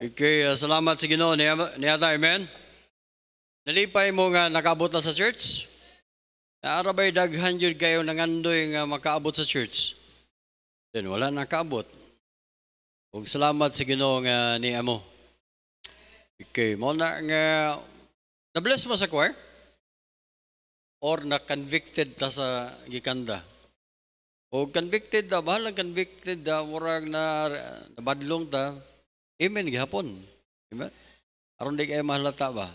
Okay, salamat sa Ginoo niya amen. Nalipay mo nga nakaabot na sa church? Naarabay daghan jud kayo nangandoy nga makaabot sa church. Then wala nakaabot. Ug salamat sa Ginoo nga niya mo. Okay, mo na nga na-bless mo sa choir? Or na-convicted ta sa gikanda? O convicted da, bahala convicted da, murag na nabadlong ta, amen gihapon. Amen? Aron di kayo mahalata ba?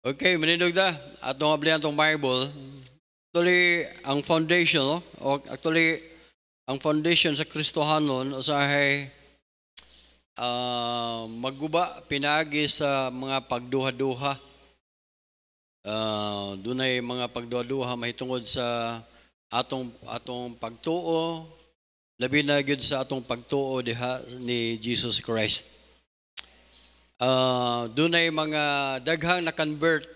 Okay, manindog da. Atong ablihan tong Bible. Actually, ang foundation, ang foundation sa Kristohanon, usahay magguba, pinagi sa mga pagduha-duha. Dunay mga pagduha-duha mahitungod sa atong pagtuo, labi na gyud sa atong pagtuo diha ni Jesus Christ. Dunay mga daghang na-convert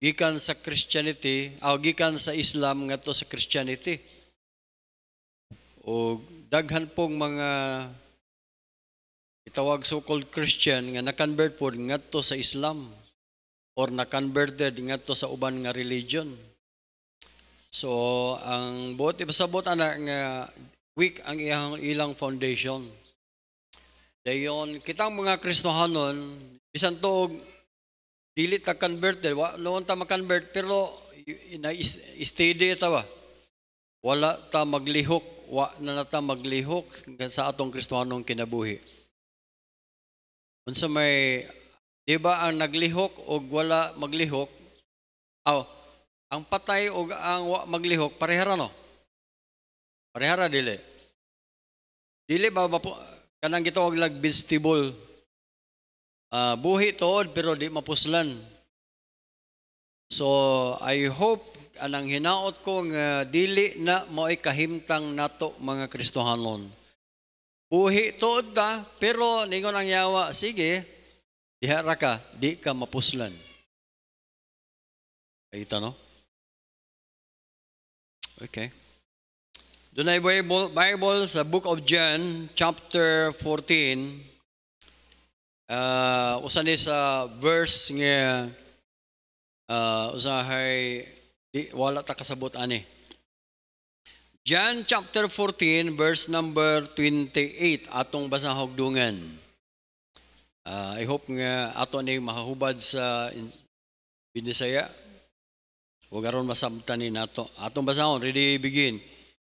gikan sa Christianity, gikan sa Islam ngadto sa Christianity. O daghan pong mga itawag so-called Christian nga na-convert po ngadto sa Islam or na-converted ngadto sa uban nga religion. So, ang pasabot ana nga weak ang ilang foundation. Dayon, kitang mga Kristohanon, bisan to dili ta converted, noon ta ma-convert, pero steady ta ba? Wala ta maglihok, na ta maglihok sa atong Kristohanong kinabuhi. Unsa may, di ba ang naglihok o wala maglihok, ang patay o ang maglihok, parehara no? Parehara dili. Dili ba kanang gitawag lag vestibule. Buhi tood pero di mapuslan. So I hope anang hinaot ko nga dili na mo'y kahimtang nato mga Kristohanon. Buhi tood ta pero ningon ang yawa, sige, dihara ka, di ka mapuslan. Kita no? Okay. Doon ay Bible sa Book of John, chapter 14, usa ni sa verse nga usahay wala ta kasabot ani. John chapter 14, verse number 28, atong basahog dungan. I hope nga ato ni mahahubad sa Binisaya. Huwag aron masabtan ni nato. Atong basahon, ready begin.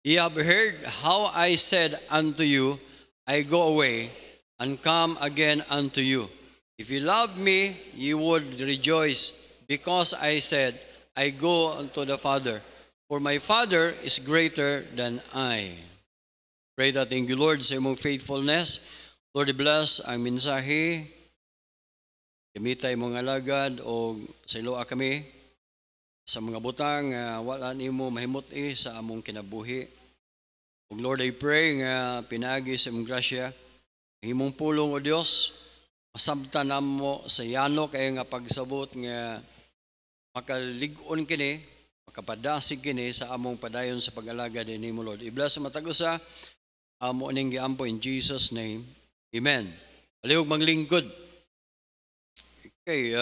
Ye have heard how I said unto you, I go away and come again unto you. If you love me, ye would rejoice, because I said, I go unto the Father. For my Father is greater than I. Pray that thank you, Lord, sa imong faithfulness. Lord, bless ang mensahe. Gamitay mong alagad o sa iloa kami sa mga butang wala nimo mahimuti sa among kinabuhi. Ug Lord, I pray nga pinagi sa imong grasya, himong pulong o Dios, masabtan namo sa yano kay nga pagsabot nga makalig-on kini, makapadasig kini sa among padayon sa pag-alaga dinhi mo, Lord. I-bless sa matag-usa amo ning giampo in Jesus name. Amen. Alihog maglingkod. Okay,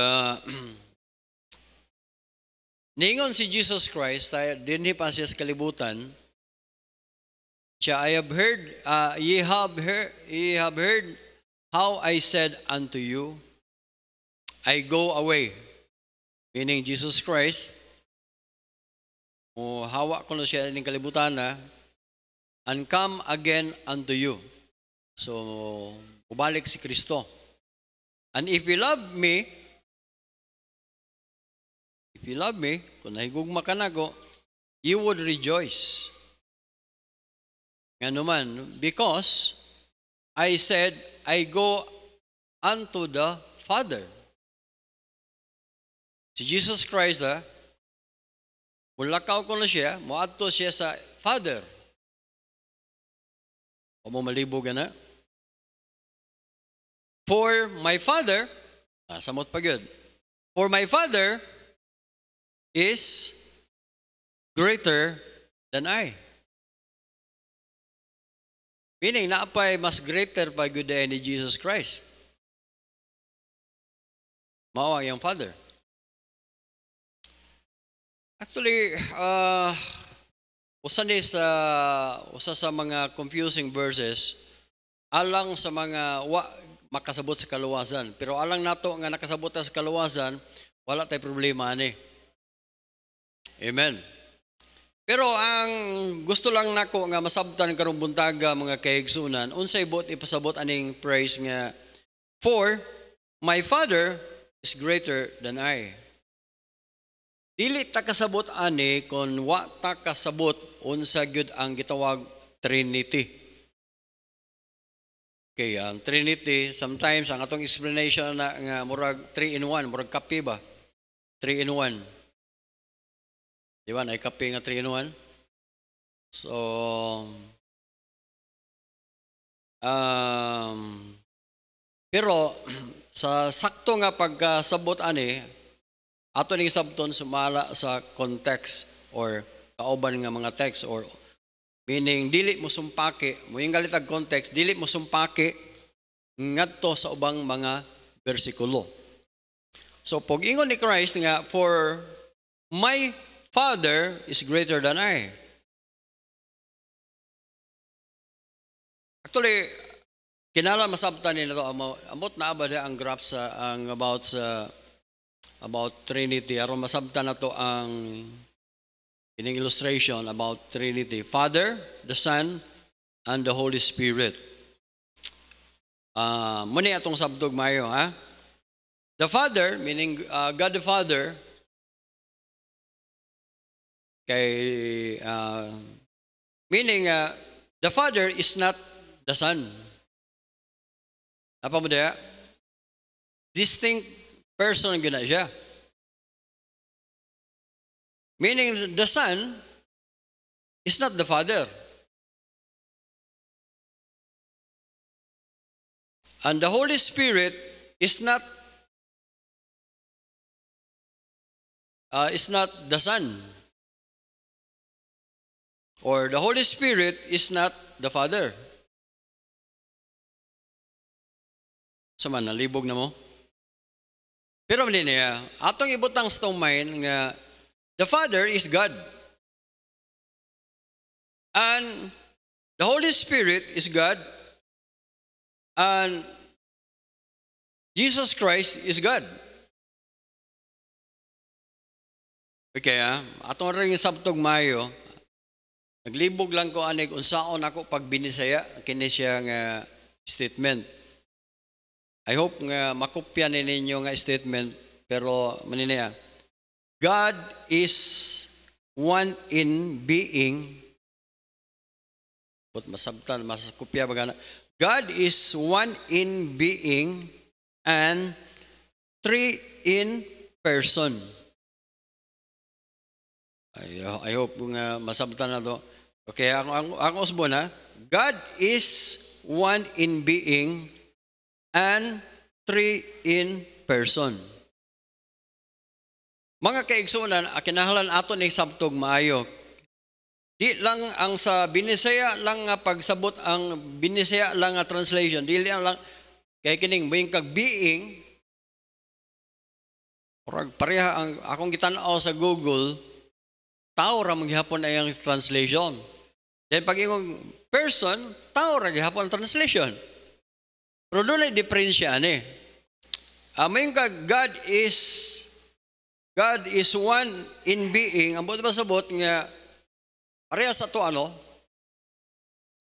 ningon si Jesus Christ, dinhi pa siya sa kalibutan, siya, ye have heard how I said unto you, I go away. Meaning Jesus Christ, hawa ko na siya ng kalibutan na, and come again unto you. So, ubalik si Kristo. And if you love me, kung nahigugma ka na ko, you would rejoice. Nga naman, because I said, I go unto the Father. Si Jesus Christ, mulakaw ko na siya, muadto siya sa Father. O mo malibog na. For my Father, samot pa yun. For my Father is greater than I. Meaning, naapay mas greater pa good ni Jesus Christ. Mao ang iyang Father. Actually, usa sa mga confusing verses alang sa mga makasabot sa kaluwasan. Pero alang nato nga nakasabot sa kaluwasan, wala tay problema ani. Amen. Pero ang gusto lang nako nga masabtan karong buntaga mga kaigsunan, unsay bot ipasabot aning praise nga, for my Father is greater than I. Dili ta kasabot ani kon wa ta kasabot unsa gyud ang gitawag Trinity. Okay, ang Trinity, sometimes ang atong explanation na nga murag 3 in 1, murag kape ba? 3 in 1. Di ba, na kape nga 3 in 1? So, pero sa sakto nga pagkasabot ani, ato ning sabton sumala sa context or kauban nga mga text, or meaning dili mo sumpake, mo yung galitag context, dili mo sumpake ngadto sa ubang mga bersikulo. So pag ingon ni Christ nga, for my Father is greater than I. Actually, kinala masabtan nila to, amot na abad ang graph sa ang about Trinity, aron masabtan na to ang ining illustration about Trinity, Father, the Son, and the Holy Spirit. Muni atong sabtog mayo, ha? The Father, meaning God the Father, meaning the Father is not the Son. Apa mo diya? Distinct person gina siya. Meaning the Son is not the Father. And the Holy Spirit is not the Son. Or the Holy Spirit is not the Father. Sama, nalibog na mo? Pero hindi niya, atong ibutang sa tong mind nga, the Father is God. And the Holy Spirit is God. And Jesus Christ is God. Okay, atong ring sabtog mayo, naglibog lang ko anig unsaon ako pag binisaya kini siya nga statement. I hope nga makopya ninyo nga statement, pero maniniya. God is one in being. But masabtan, masakopya bagana. God is one in being and 3 in person. I hope nga masabtan na to. Okay, ang usbo na, God is one in being and 3 in person. Mga kaigsunan, kinahanglan ato ni sabtog maayo. Di lang ang sa binisaya lang nga pagsabot, ang binisaya lang nga translation, di lang kay kining moing kag being, pareha ang akong gitan-aw sa Google, tao ra maghapon ay ang translation. Then pag ingong person, tao ra gihapon ang translation. Pero doon ay diferensya ani. May God is one in being. Ang buot masabot nga pareha sa to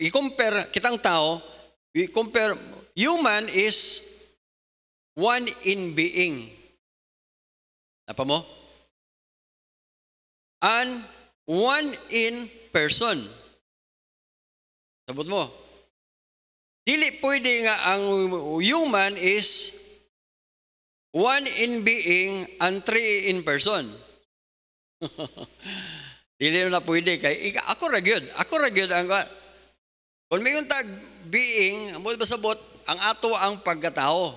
i-compare kitang tao, i-compare human is one in being. Apa mo? And one in person. Sabot mo. Dili pwede nga ang human is one in being and 3 in person. Dili na pwede kay ako ra gyud ang kung may tag being, mo basabot ang ato ang pagkatao.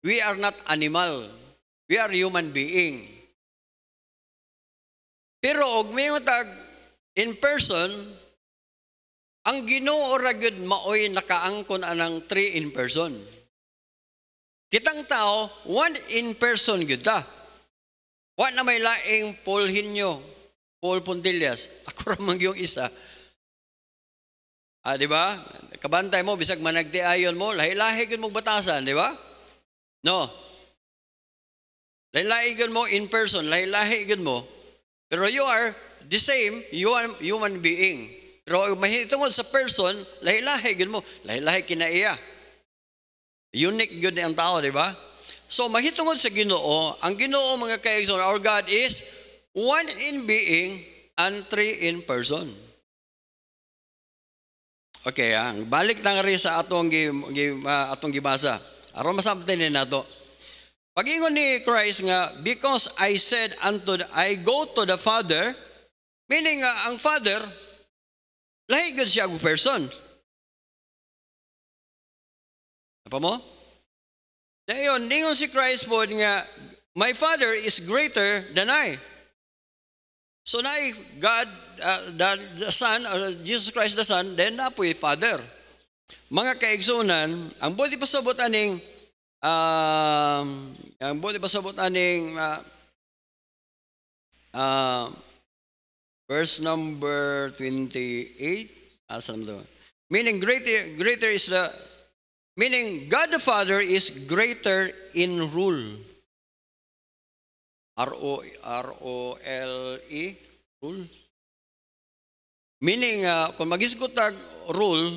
We are not animal. We are human being. Pero og may tag in person, ang Ginoo ra gyud maoy nakaangkon anang 3 in person. Kitang tao, one in person gyud ta. Wa na may laing Paul Hinyo, Paul Pontillas. Ako ra man yung isa. Di ba? Kabantay mo, bisag managtiayon mo, lahi-lahi gyud mo batasan, di ba? No. Lahi-lahi gyud mo in person, lahi-lahi gyud mo. Pero you are the same human being. Pero mahitungod sa person, lahi-lahi gyud mo, lahi-lahi kinaiya. Unique gyud ang tao, di ba? So mahitungod sa Ginoo, ang Ginoo mga kaigsoon, our God is one in being and three in person. Okay, balik na rin sa atong gibasa. Aron masabtan din nato. Pag-ingon ni Christ nga, because I said I go to the Father, meaning ang Father, lahi gud siya ang person. Apa mo? Dayon, ningon si Christ po nga, my Father is greater than I. So na God, the Son, or Jesus Christ the Son, then na po Father. Mga kaigsunan, ang buti pasabot aning verse number 28, asan mo? Meaning greater is the, meaning God the Father is greater in rule. R-O-L-E, rule. Meaning, kung magisgot tag rule,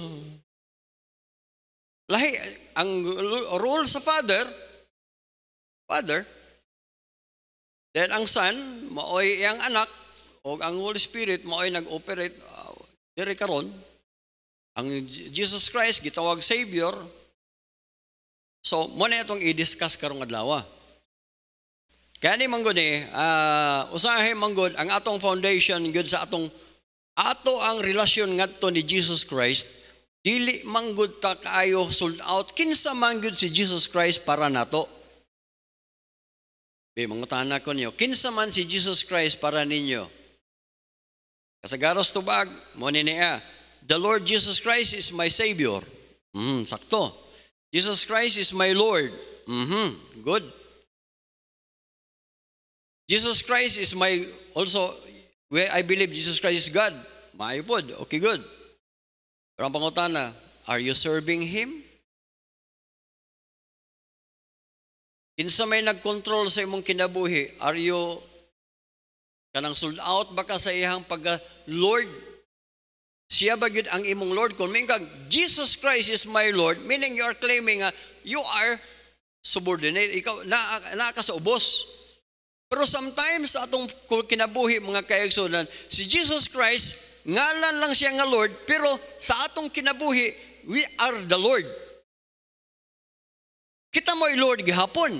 lahi, ang rule sa Father, then ang Son, maoy ang anak, o ang Holy Spirit, maoy nag-operate, diri karon. Ang Jesus Christ, gitawag Savior. So, muna itong i-discuss karong adlaw. Kaya ni manggod usahay manggod ang atong foundation gud sa ato ang relasyon ngadto ni Jesus Christ, dili manggod ta kaayo sold out kinsa man gud si Jesus Christ para nato. Mangutana ko niyo, kinsa man si Jesus Christ para ninyo? Kasagaros tubag mo niya, the Lord Jesus Christ is my Savior. Sakto. Jesus Christ is my Lord. Good. Jesus Christ is my, also, I believe Jesus Christ is God. Maayo pod. Okay, good. Pero ang pangutana, are you serving Him? Kinsa may nag-control sa imong kinabuhi, are you kanang sold out baka sa iyang pag-Lord? Siya ba gid ang imong Lord? Kung may kag, Jesus Christ is my Lord, meaning you are claiming you are subordinate. Ikaw, naa ka sa ubos. Pero sometimes sa atong kinabuhi mga kaigsunan, si Jesus Christ, ngalan lang siya nga Lord, pero sa atong kinabuhi, we are the Lord. Kita mo'y Lord gihapon.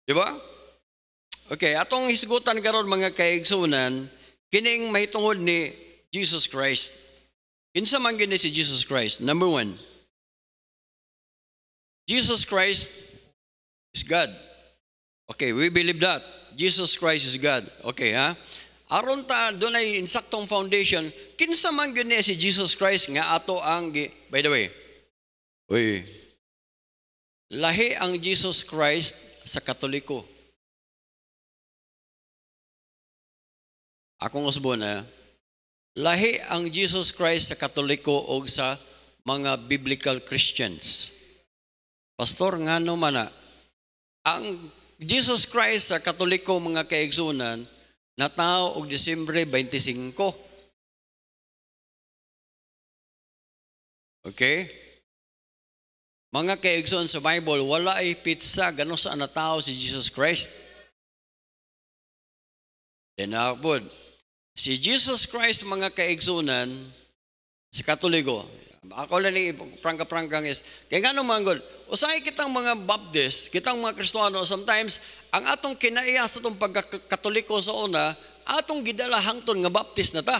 Di ba? Okay, atong hisgutan karon mga kaigsunan, kining mahitungod ni Jesus Christ. Kinsa man gini si Jesus Christ? Number one, Jesus Christ is God. Okay, we believe that. Jesus Christ is God. Okay, ha? Aron ta dunay insaktong foundation, kinsa man gyud ni si Jesus Christ nga ato ang by the way. Lahi ang Jesus Christ sa Katoliko. Akong usbon lahi ang Jesus Christ sa Katoliko o sa mga biblical Christians. Pastor, ngano man ang Jesus Christ sa Katoliko mga kaigsunan natao og Disyembre 25. Okay? Mga kaigsunan sa Bible, wala ay pizza gano sa natao si Jesus Christ. Denabod. Si Jesus Christ mga kaigsunan sa Katoliko, ako lang ni prangka-prangkang is, kaya nga naman God, usahay kitang mga Baptist, kitang mga Kristiyano, sometimes, ang atong kinaiya sa itong pagkatoliko sa una, atong gidala hangton nga Baptist na ta.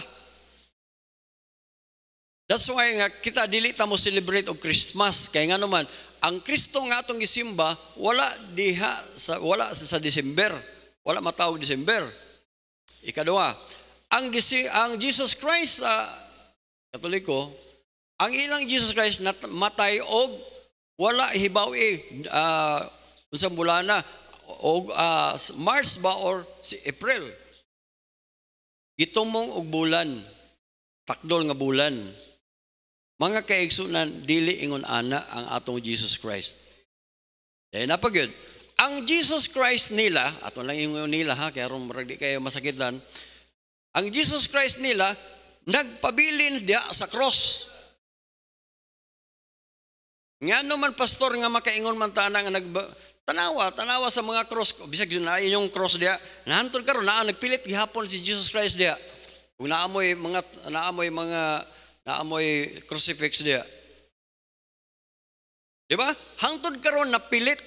That's why nga kita dili ta mo celebrate og Christmas, kaya nga naman, ang Kristo nga atong gisimba, wala sa December, wala matawag December. Ikadua, ang Jesus Christ sa Katoliko, Ang ilang Jesus Christ matay og wala hibaw unsang bulana og March ba or si April. Gitumong og bulan, takdol nga bulan. Mga kaigsunan, dili ingon ana ang atong Jesus Christ. Dahil napagod, ang Jesus Christ nila, ato lang ingon nila ha, kaya ron di kayo masakitan, ang Jesus Christ nila, nagpabilin diya sa cross. Nga naman pastor nga makaingon man tana nga tanawa sa mga cross, bisag yun na yung cross diya, nahantod karon na nagpilit gihapon si Jesus Christ diya. Kung naamoy crucifix diya. Di ba? Hangtod karon napilit,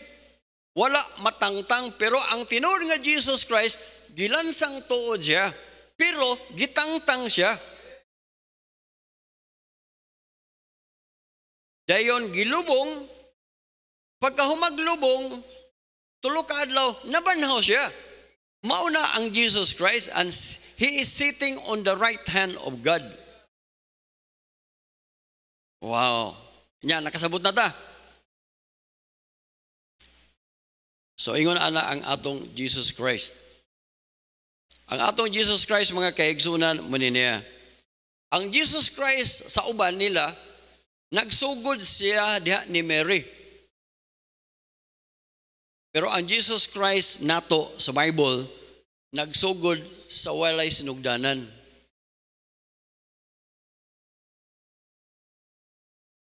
wala matangtang, pero ang tinuod nga Jesus Christ gilansang tuod siya, pero gitangtang siya. Dayon gilubong, pagka humaglubong, tulo ka adlaw, nabanhaw siya. Mauna ang Jesus Christ and He is sitting on the right hand of God. Wow. Nya, nakasabot na ta. So, ingon ana ang atong Jesus Christ. Ang atong Jesus Christ, mga kaigsunan, muniniya. Ang Jesus Christ sa uban nila, nagsugod siya diha ni Mary. Pero ang Jesus Christ nato sa Bible, nagsugod sa walay sinugdanan.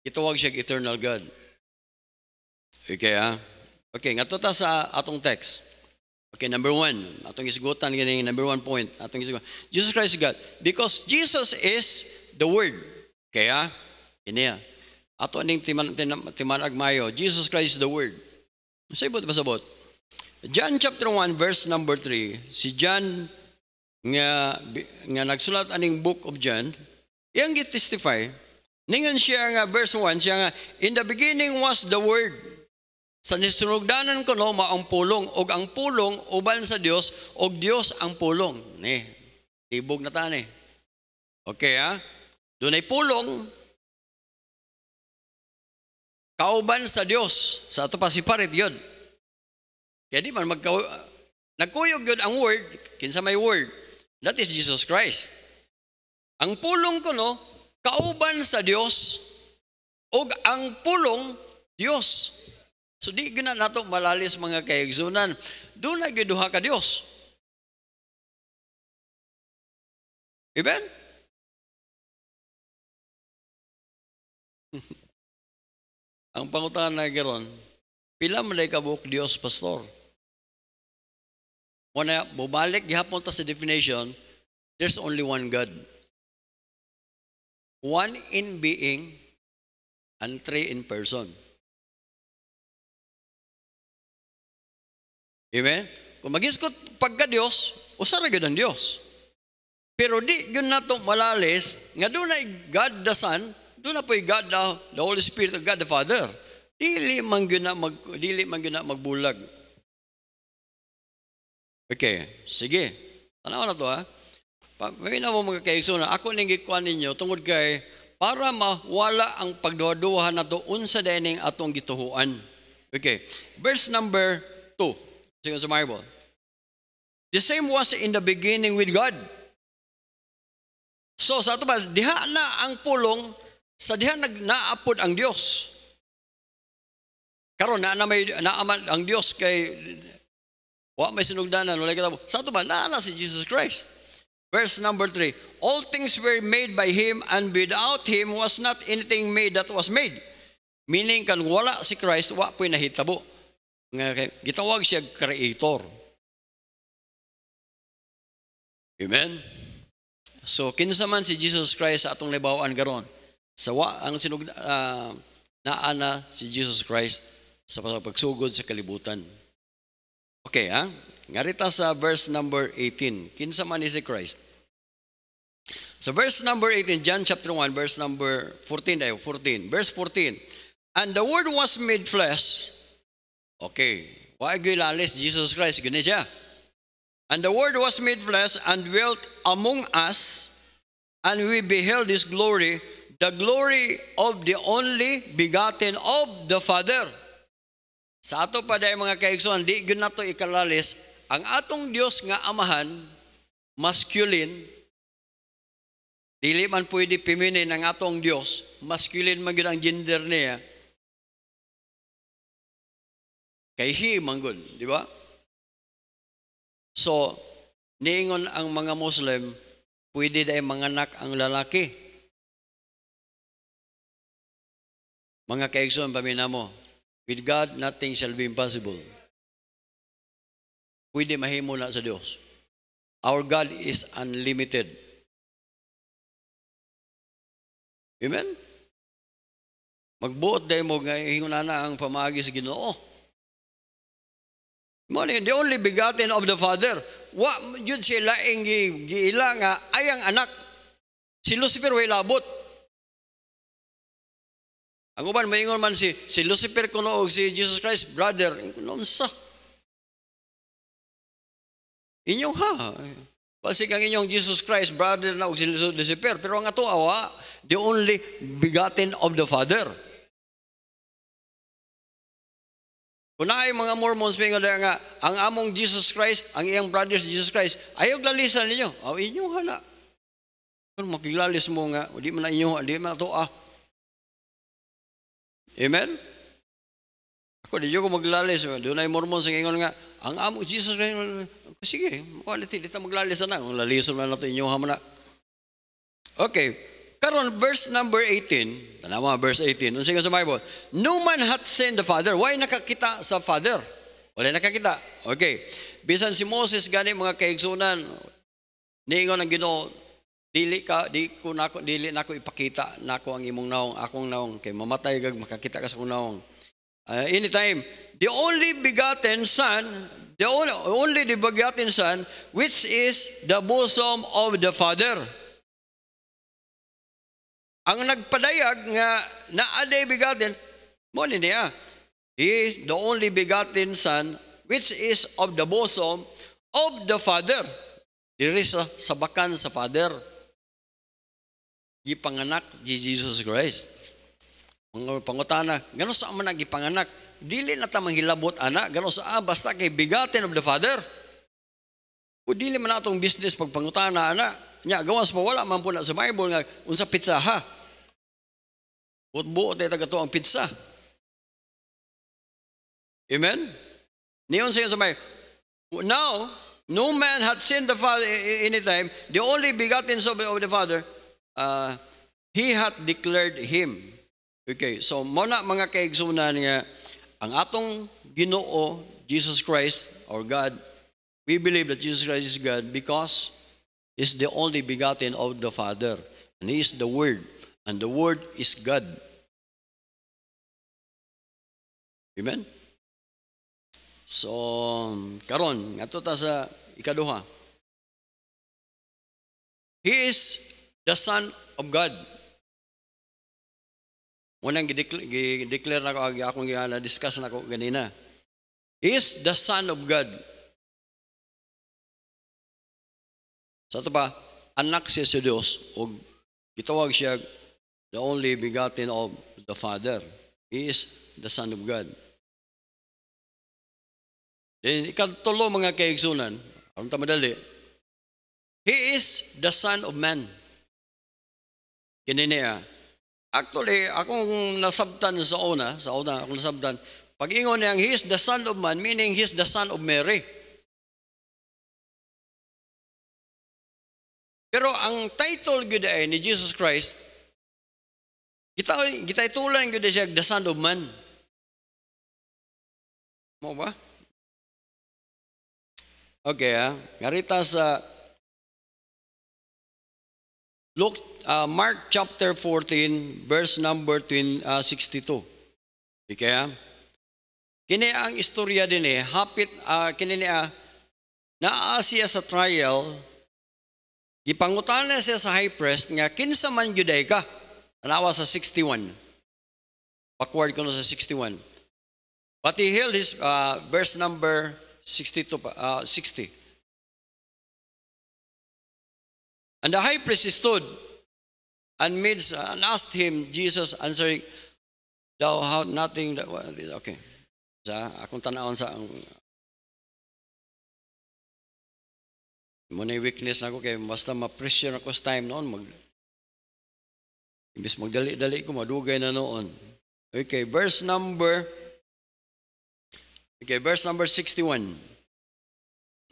Itawag siya eternal God. Okay, ha? Okay, nga ta sa atong text. Okay, number 1. Atong isgutan ganing number 1 point. Atong isgutan. Jesus Christ is God. Because Jesus is the Word. Okay, ha? Iniya. Ato aning timanag mayo. Jesus Christ is the Word. Masabot ba sabot? John chapter 1 verse number 3. Si John nga nagsulat aning book of John, iyang gi-testify. Ningon siya nga verse 1, siya nga, in the beginning was the Word. Sa nisunugdanan ko no, maang pulong, og ang pulong uban sa Dios, og Dios ang pulong. Tibog na tani. Okay, ha? Doon ay pulong, kauban sa Dios. Sa ato pa si parit yun. Kaya di man nagkuyog yun ang word, kinsa may word. That is Jesus Christ. Ang pulong ko no, kauban sa Dios, og ang pulong, Dios. So di gina nato malalis mga kaigsunan. Doon na giduha ka Dios. Amen? Ang pangutangan na garon, pila man ka buok Dios, pastor. Muna, bumalik gihapon ta sa definition, there's only one God. One in being and three in person. Amen? Kung mag-iskot pagka Diyos, usa ra gyud ang Diyos. Pero di gyud nato malalis nga doon ay God the Son, doon na po'y God the Holy Spirit of God the Father. Dili man gyud na magbulag. Okay, sige. Tanaw na to ha. May na mo mga kaigsunan, ako ning gikuan ninyo tungod kay para mawala ang pagduha-duha na to unsa dining atong gituhuan. Okay. Verse number 2. Sige sa Bible. The same was in the beginning with God. So sa ato ba, diha na ang pulong, sa diha naapod ang Dios. Karon naaman ang Dios kay wa may sinugdanan wala kita. Sa ato ba, na si Jesus Christ. Verse number 3. All things were made by Him, and without Him was not anything made that was made. Meaning, kan wala si Christ, wa po'y nahitabo. Gitawag siya creator. Amen? So, kinsa man si Jesus Christ sa atong libawaan garon. Sa ang naana si Jesus Christ sa pagsugod sa kalibutan. Okay, ha? Ngarita sa verse number 18. Kinsa man ni si Christ? Sa verse number 18, John chapter 1, verse number 14. Verse 14. And the Word was made flesh. Okay. Wag ilalis Jesus Christ. Gani siya. And the Word was made flesh and dwelt among us, and we beheld His glory, the glory of the only begotten of the Father. Sa ato pa dahil mga kaigsoon, di gyud nato ikalalis, ang atong Dios nga amahan, masculine, dili man pwede feminine ang atong Dios, masculine man gyud ang gender niya, kay he man gyud, di ba? So, niingon ang mga Muslim, pwede dahil manganak ang lalaki. Mga kaigsoon, pamina mo, with God, nothing shall be impossible. Pwede mahimo na sa Diyos. Our God is unlimited. Amen? Magbuot dahil mo, hingunan na ang pamagi sa Ginoo. The only begotten of the Father. Wa yun sila ang giila nga ayang anak. Si Lucifer way labot. Ang uban maingon man si Lucifer kuno og si Jesus Christ brother. Kuno sa. Inyong ha. Basi kang inyong Jesus Christ brother na og si Lucifer, pero ang ato awa the only begotten of the Father. Kunay mga Mormons pingon nga ang among Jesus Christ, ang iyang brothers Jesus Christ, ayaw glalisan ninyo. Aw inyo hala. Kung makiglalis mo nga, di man na inyo, di man na to Amen? Ako di ko maglalis. Doon ay Mormons ang ingon nga, ang among Jesus Christ, sige, quality, di ta maglalis na. Kung lalisan na nato inyo hamana. Okay. Karon verse number 18, tanawa verse 18, unsa sa Bible? No man hath seen the Father. Why nakakita sa Father? Wala nakakita. Okay. Bisan si Moses gani mga kaigsunan, niingon ang Ginoo, dili nako ipakita nako ang imong naong, akong naong kay mamatay gag makakita ka sa akong naong. Anytime, the only begotten Son, only the begotten Son, which is the bosom of the Father. Ang nagpadayag nga naaday begotten, mo niya. He is the only begotten Son, which is of the bosom of the Father. Diri sa sabakan sa Father. Gipanganak si Jesus Christ. Mga pangutana, gano sa man gipanganak? Dili na ta manghilabot anak, gano sa basta kay begotten of the Father. O dili man atong business pagpangutana anak. Nya gawas pa wala man po na sa Bible nga unsa pizza ha. Buot-buot ay tagato ang pizza. Amen? Niyon sa Bible. Now, no man hath seen the Father anytime. The only begotten Son of the Father, He hath declared Him. Okay, so muna mga kaigsunan nga, ang atong Ginoo, Jesus Christ, our God, we believe that Jesus Christ is God because is the only begotten of the Father. And He is the Word. And the Word is God. Amen? So, karon, ngato ta sa ikaduha. He is the Son of God. Munang gi-declare na ko, akong discuss na ko ganina. He is the Son of God. Sa ito pa, anak siya sa Diyos, o gitawag siya the only begotten of the Father. He is the Son of God. Then, ikatulo mga kaigsunan, aron ta madali, He is the Son of Man. Kini niya. Actually, akong nasabtan sa una akong nasabtan, pag-ingon niyang He is the Son of Man, meaning He is the Son of Mary. Pero ang title gyud ay ni Jesus Christ, kita itulan gyud siya the Son of Man. Mo ba? Okay, ngarita sa Mark chapter 14 verse number 62. Okay? Kini ang istorya din hapit kini niya naa siya sa trial. Ipangutana siya sa high priest nga kinsa man gyuday ka. Tanawa sa 61. Backward ko sa 61. But he held his verse number 60. And the high priest stood and asked him, Jesus answering, thou hast nothing that, okay. Sa akong tanawon sa muna weakness na ako kay basta ma-pressure ako sa time noon, imbis magdali-dali ko, madugay na noon. Okay, verse number 61.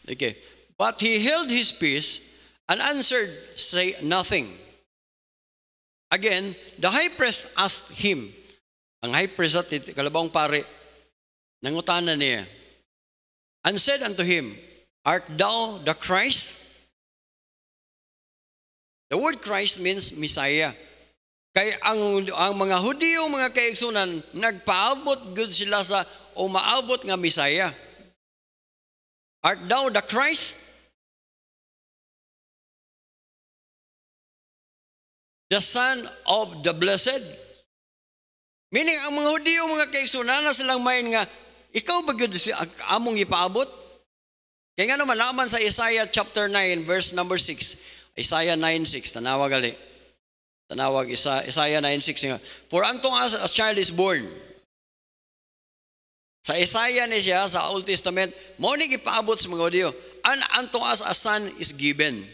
Okay, but he held his peace and answered, say nothing. Again, the high priest asked him, ang high priest at kalabang pare, nangutana niya, and said unto him, art thou the Christ? The word Christ means Messiah. Kay ang mga Hudiyo, mga kaigsunan, nagpaabot gud sila sa o maabot nga Messiah. Art thou the Christ? The Son of the Blessed? Meaning, ang mga Hudiyo, mga kaigsunan, na silang main nga, ikaw ba gud si among ipaabot? Kaya nga naman, laman sa Isaiah chapter 9, verse number 6. Isaiah 9:6, tanawag gali. Tanawag Isaiah 9:6 nga. For unto us a child is born. Sa Isaiah ni siya, sa Old Testament, mo ni ipaabot sa mga Hudiyo. And unto us a son is given.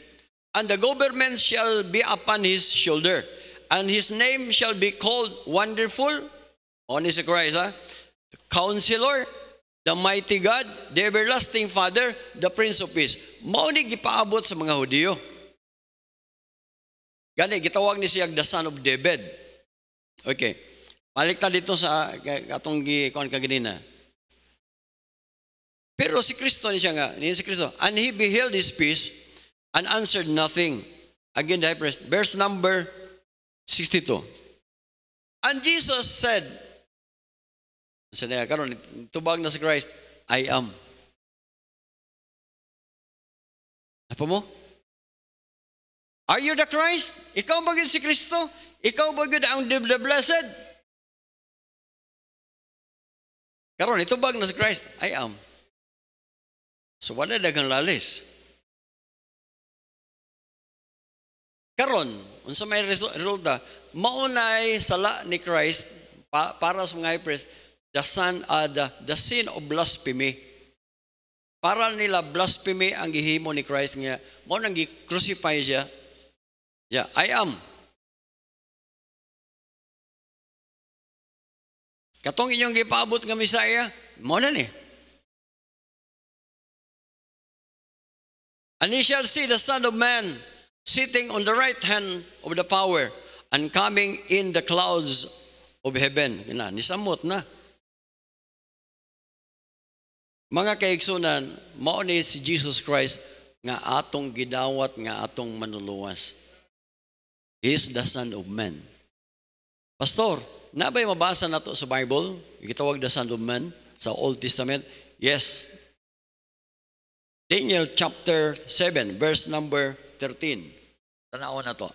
And the government shall be upon his shoulder. And his name shall be called Wonderful. O ni si Christ, ha? Counselor, the Mighty God, the Everlasting Father, the Prince of Peace. Mao ni gipaabot sa mga Hudiyo. Gani, gitawag ni siya the Son of David. Okay. Balik ta dito sa atong gikuan kaganina. Pero si Kristo ni siya nga, ni si Kristo, and he beheld his peace and answered nothing. Again, the high priest. Verse number 62. And Jesus said, karon tubag na si Christ, I am. Apa mo? Are you the Christ? Ikaw ba gud si Kristo? Ikaw ba gud ang the blessed? Karon itubag na si Christ, I am. So wala daghang lalis. Karon, unsa may resulta, maunay sala ni Christ para sa mga high priest, the sin of blasphemy. Para nila blasphemy ang gihimo ni Christ nga mo nang gi-crucify siya. Yeah, I am. Katong inyong gipaabot nga Messiah, mo na ni. And ye shall see the Son of Man sitting on the right hand of the power and coming in the clouds of heaven. Nisamot na. Mga kaigsunan, mao ni si Jesus Christ nga atong gidawat, nga atong manuluwas. He is the Son of Man. Pastor, nabay mabasa nato sa Bible, gitawag the Son of Man sa Old Testament? Yes. Daniel chapter 7, verse number 13. Tanawon na to.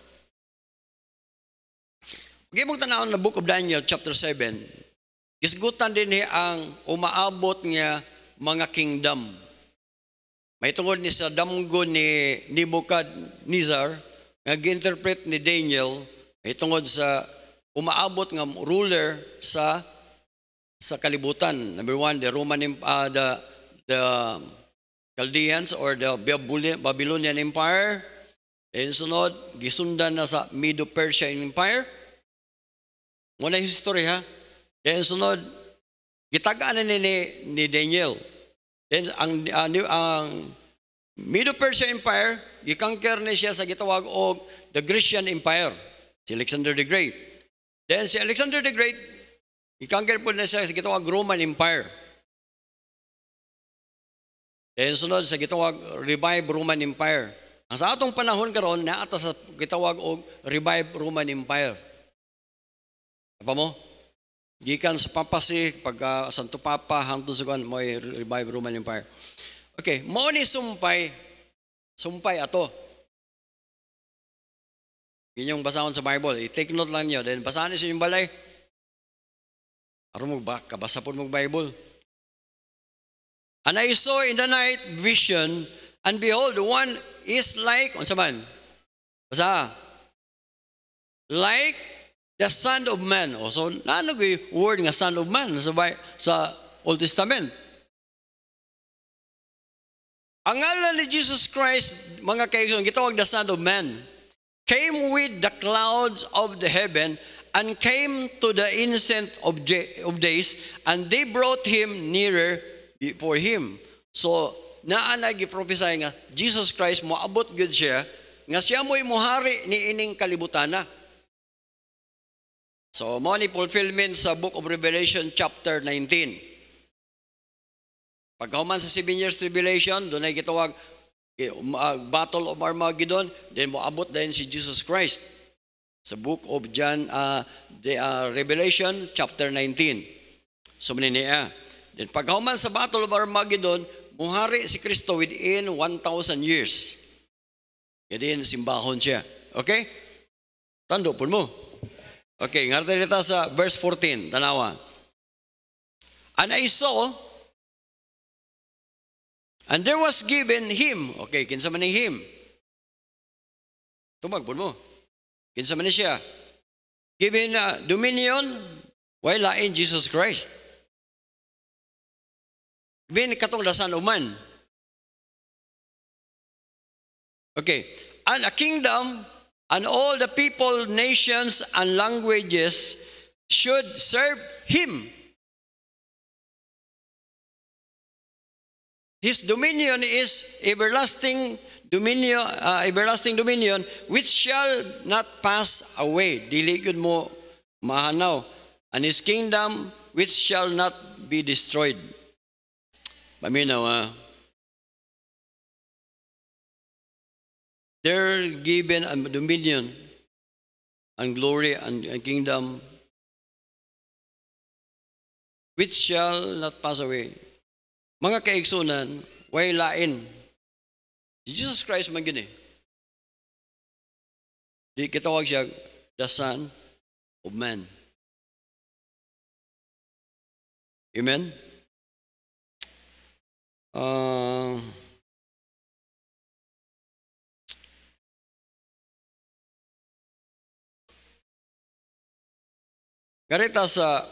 Pag mong tanawon na book of Daniel chapter 7, gisgutan din ang umaabot nga mga kingdom. May tungod ni sa damgo ni Nebuchadnezzar, nga gi-interpret ni Daniel, may tungod sa umaabot nga ruler sa kalibutan. Number one, the Chaldeans or the Babylonian Empire. And sunod, gisundan na sa Medo-Persian Empire. Muna yung history, ha? Then sunod, gitagaan na ni Daniel. Then ang Medo-Persian Empire, gikangker na siya sa gitawag og the Grecian Empire, si Alexander the Great. Then si Alexander the Great, gikangker po na siya sa gitawag Roman Empire. Then sunod sa gitawag Revived Roman Empire. Ang sa atong panahon karon naata sa gitawag og Revived Roman Empire. Apa mo? Gikan sa papasi pagka Santo Papa hangtod sa kan mo'y Revived Roman Empire. Okay, mao ni sumpay ato. Inyong basahon sa Bible, i-take note lang niyo, then basahan niyo sa inyong balay. Aron mo ba kabasa pod mo Bible. And I saw in the night vision, and behold, one is like, unsa man? Basa. like the Son of Man. O, so, naano yung word nga Son of Man sa Old Testament? Ang ngalan ni Jesus Christ, mga kaigsoon, gitawag the Son of Man, came with the clouds of the heaven and came to the Ancient of Days, and they brought him nearer before him. So, naana giprophesy nga, Jesus Christ, moabot gud siya, nga siya mo'y muhari ni ining kalibutana. So, mo ni fulfillment sa Book of Revelation chapter 19. Pagkahuman sa 7 years tribulation, doon ay gitawag Battle of Armageddon, then moabot din si Jesus Christ. Sa Book of Revelation chapter 19. So, maniniya. Then pagkahuman sa Battle of Armageddon, muhari si Kristo within 1,000 years. Kaya simbahon siya. Okay? Tando po mo. Okay, ngarta dito sa verse 14, tanawa. And I saw, and there was given him, okay, kinsa man ni him. Tumag po mo. Kinsa man ni siya. Given dominion, wala in Jesus Christ. Given katong the Son of Man. Okay, and a kingdom, and all the people, nations, and languages should serve him. His dominion is everlasting dominion, which shall not pass away. Dili gud mo mahanaw. And his kingdom, which shall not be destroyed. Paminaw, they're given a dominion and glory and kingdom which shall not pass away. Mga kaigsunan, way lain. Si Jesus Christ man gini. Di kitawag siya the Son of Man. Amen? Garita sa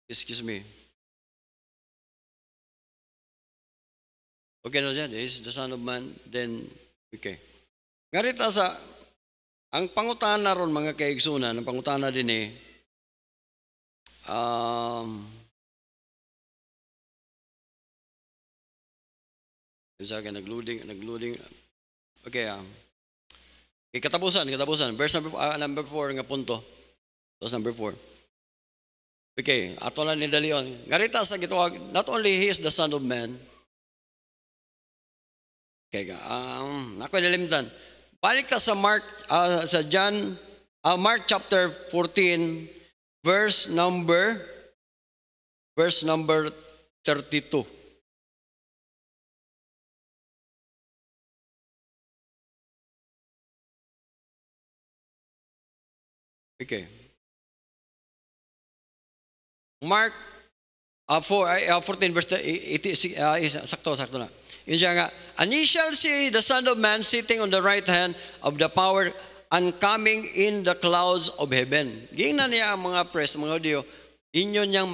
excuse me. Okay na siya, this is the Son of Man, then, okay. Garita sa, ang pangutana ron mga kaigsunan, ang pangutana din sa akin, nag-loading, okay, katapusan, verse number 4 nga punto. Verse number 4. Okay, ato lang ni Dalion. Ngarita sa gitawag, not only he is the Son of Man. Okay, ako nilimtan. Balik ta sa Mark chapter 14, verse number 32. Okay. Mark 14 verse 86, sakto na. Yun siya nga, and ye shall see the Son of Man sitting on the right hand of the power and coming in the clouds of heaven. Gingnan niya ang mga press, mga audio, inyo niyang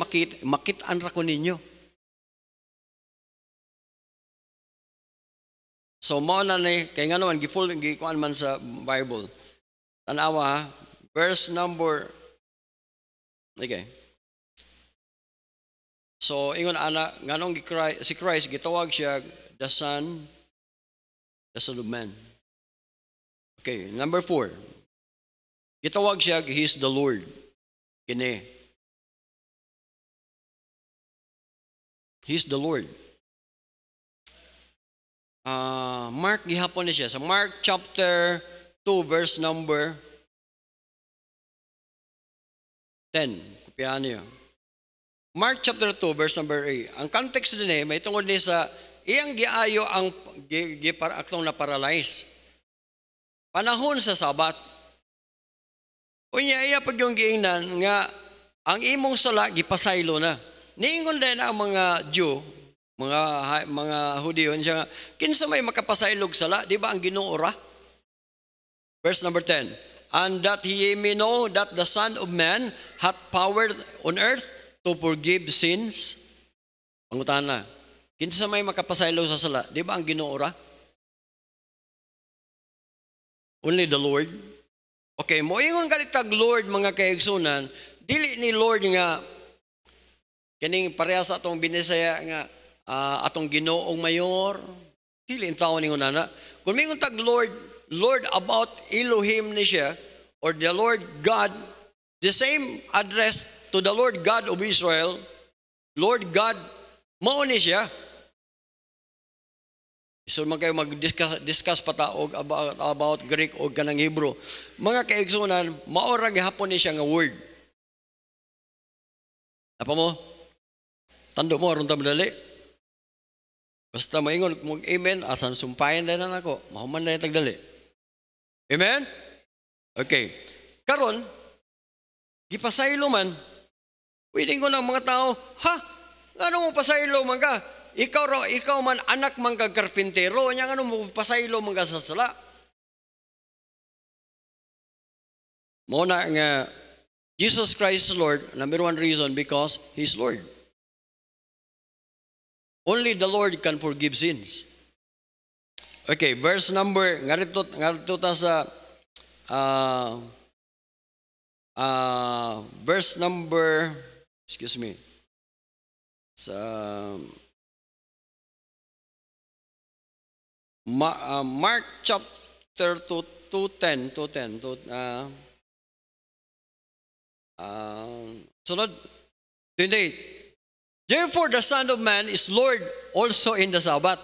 makitaan ra ko ninyo. So, mo na ni, kaya nga naman, gikuan man sa Bible. Tanawa ha, verse number, okay. So, ingon ana, nganong si Christ, gitawag siya, the Son of Man. Okay, number 4. Gitawag siya, He's the Lord. Kini. He's the Lord. Mark, gihapon niya siya. Sa Mark chapter 2, verse number 10. Kupihan niyo. Mark chapter 2, verse number 8. Ang context din may tungkol ni sa iyang giayo ang aktong na paralyze. Panahon sa Sabat. Unya iya pag yung giingnan nga ang imong sala gipasaylo na. Niingon din ang mga Jew mga Hudiyon siya nga, kinsa may makapasaylog sala, di ba ang Ginoo ra? Verse number 10. And that ye may know that the Son of Man hath power on earth to forgive sins. Pangutana, kinsa may makapasaylog sa sala, di ba ang Ginoo ra? Only the Lord. Okay, moingon kalitag Lord mga kaigsunan, dili ni Lord nga kaning pareha sa atong binisaya nga atong Ginoong mayor, dili ang tao ningon nana. Kung mingon tag Lord, Lord about Elohim ni siya, or the Lord God, the same address to the Lord God of Israel, Lord God, mao ni siya. So man kayo mag-discuss pataog about Greek o kanang Hebrew. Mga kaigsunan, maora gihapon ni siya nga word. Apa mo? Tando mo aron ta madali. Basta maingon mo amen, asan sumpayan na nako, mahuman na tagdali. Amen? Okay. Karon, gipasaylo man, pwedeng ko ng mga tao, ha? Ano mo pasaylo man ka? Ikaw man anak man kag karpintero, nya ano mo pasaylo man ka sa sala? Mo na nga Jesus Christ is Lord, number one reason because He's Lord. Only the Lord can forgive sins. Okay, verse number ngarito ta sa verse number, excuse me, sa Mark chapter 2:10, sunod, 28. Therefore the Son of Man is Lord also in the Sabbath.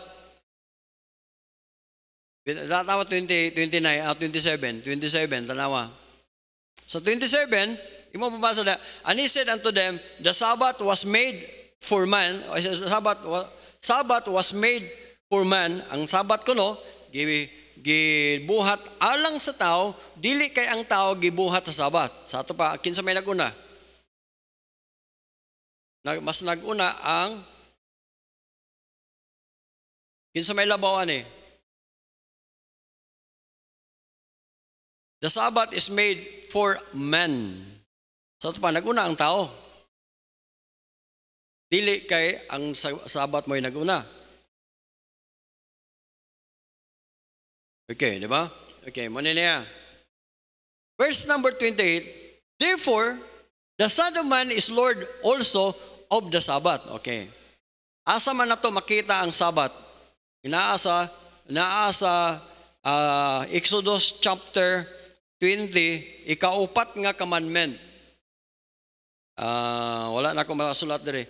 Tanawa 27, tanawa. Sa 27, imo mabasa na, and he said unto them, the Sabbath was made for man, Sabbath was made for man, ang Sabbath kuno, gibuhat alang sa tao, dili kay ang tao gibuhat sa Sabbath. Sa ato pa, kinsa may naguna? Mas naguna ang kinsa may labaw ani? The Sabbath is made for man. Sa ato pa, naguna ang tao. Dili kay ang Sabbath mo'y naguna. Okay, di ba? Okay, muna niya. Verse number 28, therefore, the Son of Man is Lord also of the Sabbath. Okay. Asa man na to makita ang Sabbath? Inaasa Exodus chapter 20, ikaupat nga commandment. Wala na akong makasulat diri.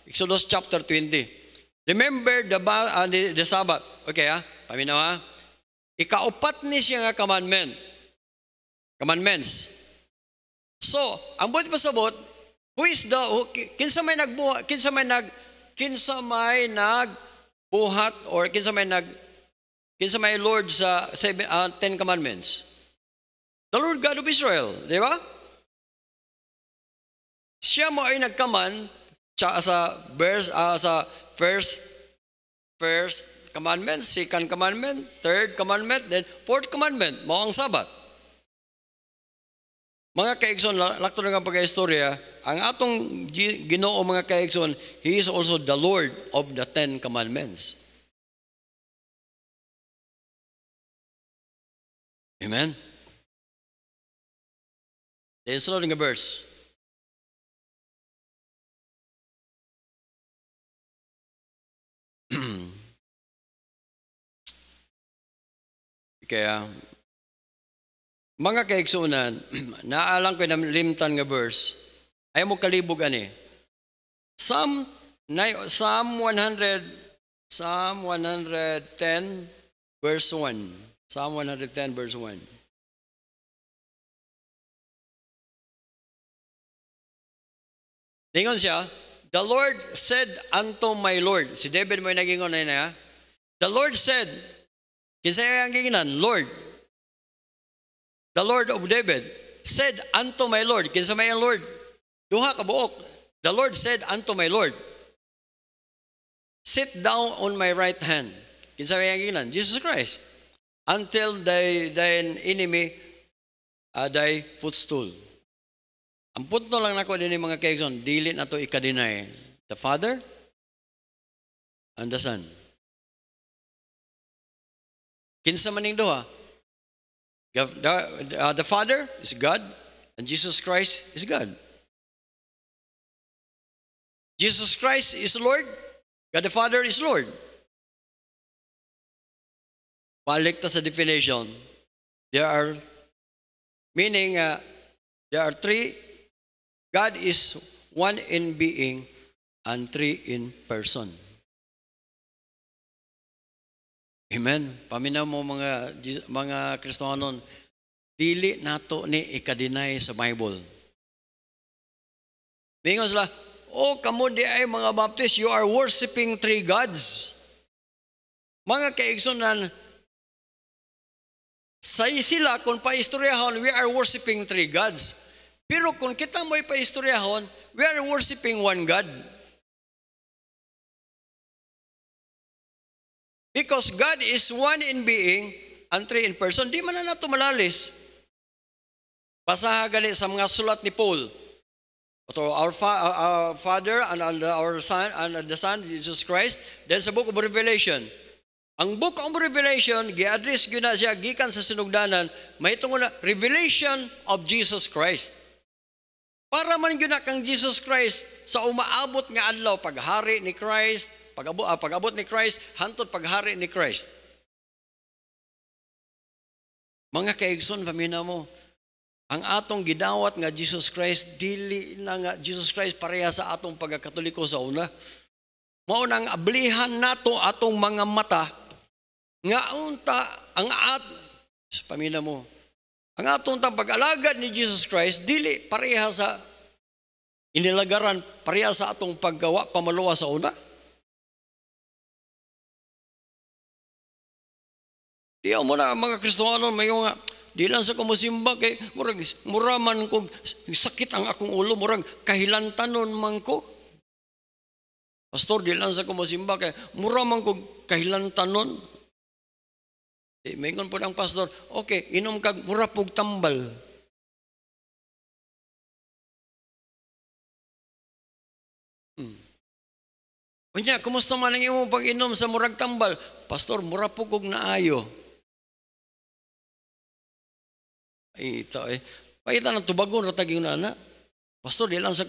Exodus chapter 20. Remember the Sabbath. Okay, paminaw ha. Ikaupat ni siya nga commandments. So, ang buhat pasabot, kinsa may nagbuhat or kinsa may Lord sa 10 commandments? The Lord God of Israel, di ba? Siya mo ay nagkaman sa first commandment, second commandment, third commandment, then fourth commandment, mao ang Sabbath. Mga kaigsoon, lakto na nga pagka-istorya, ang atong Ginoo mga kaigsoon, He is also the Lord of the 10 commandments. Amen? Then sunod nga verse. Kaya, mga kaigsunan, naalang ko na limtan nga verse, ay mo kalibog ani. Psalm 110 verse 1. Psalm 110 verse 1. Tingon siya, the Lord said unto my Lord. Si David mo yung nagingon na yun. The Lord said, kinsa yung ginginan? Lord. The Lord of David said unto my Lord. Kinsa may ang Lord? Duha ka buok. The Lord said unto my Lord. sit down on my right hand. Kinsa may gilan? Jesus Christ. Until thine enemy thy footstool. Ang punto lang nako din mga kaigsoon, dili na to ikadinay. The Father and the Son. Kinsa maning duha? The Father is God and Jesus Christ is God. Jesus Christ is Lord. God the Father is Lord. Balik ta sa definition. There are three. God is one in being and three in person. Amen. Paminaw mo mga Kristohanon, dili nato ni ikadinay sa Bible. Mingon sila, kamo di ay mga Baptist, you are worshiping three gods. Mga kaigsunan, sila kung paistoryahon, we are worshiping three gods. Pero kung kita mo'y paistoryahon, we are worshiping one God. Because God is one in being and three in person. Di man na nato malalis. Basaha gani sa mga sulat ni Paul. Our Father and our Son and the Son, Jesus Christ. Then sa Book of Revelation. Ang Book of Revelation, gi-address yun na siya, gikan sa sinugdanan, mahitungod na revelation of Jesus Christ. Para man yun na kang Jesus Christ sa umaabot nga adlaw, paghari ni Christ, pag-abot ni Christ, hantod paghari ni Christ. Mga kaigsoon, pamina mo, ang atong gidawat nga Jesus Christ, dili na nga Jesus Christ pareha sa atong pagkakatoliko sa una. Maunang ablihan nato atong mga mata, nga unta, pamina mo, ang atong pag-alagad ni Jesus Christ, dili pareha sa inilagaran, pareha sa atong paggawa, pamaluwa sa una. Diyaw mo na mga Kristohanon, may nga, di lang sa kumusimba kay muraman ko sakit ang akong ulo, murag kahilantanon man ko. Pastor, di lang sa kumusimba kay muraman ko kahilantanon. Mayroon po ng pastor, okay, inom kag murapog tambal. Unya, kumusta man ang imong pag-inom sa murag tambal? Pastor, murapog kog naayo. Ay, ito eh. Pakita ng tubagon, rataging na na. Pastor, di lang sa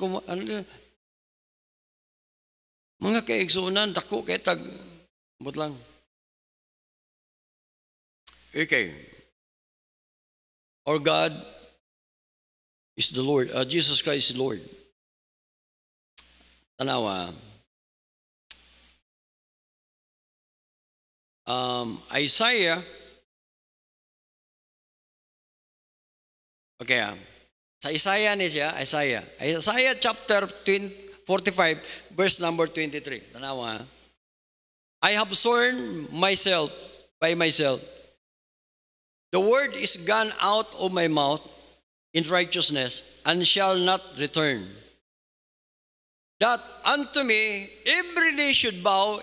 mga kaigsunan, dako kay tag, but lang. Okay. Our God is the Lord. Jesus Christ is Lord. Tanawa. Isaiah. Okay. Sa Isaiah ni siya. Isaiah chapter 45, verse number 23. Tanawa. I have sworn myself by myself. The word is gone out of my mouth in righteousness and shall not return. That unto me every knee should bow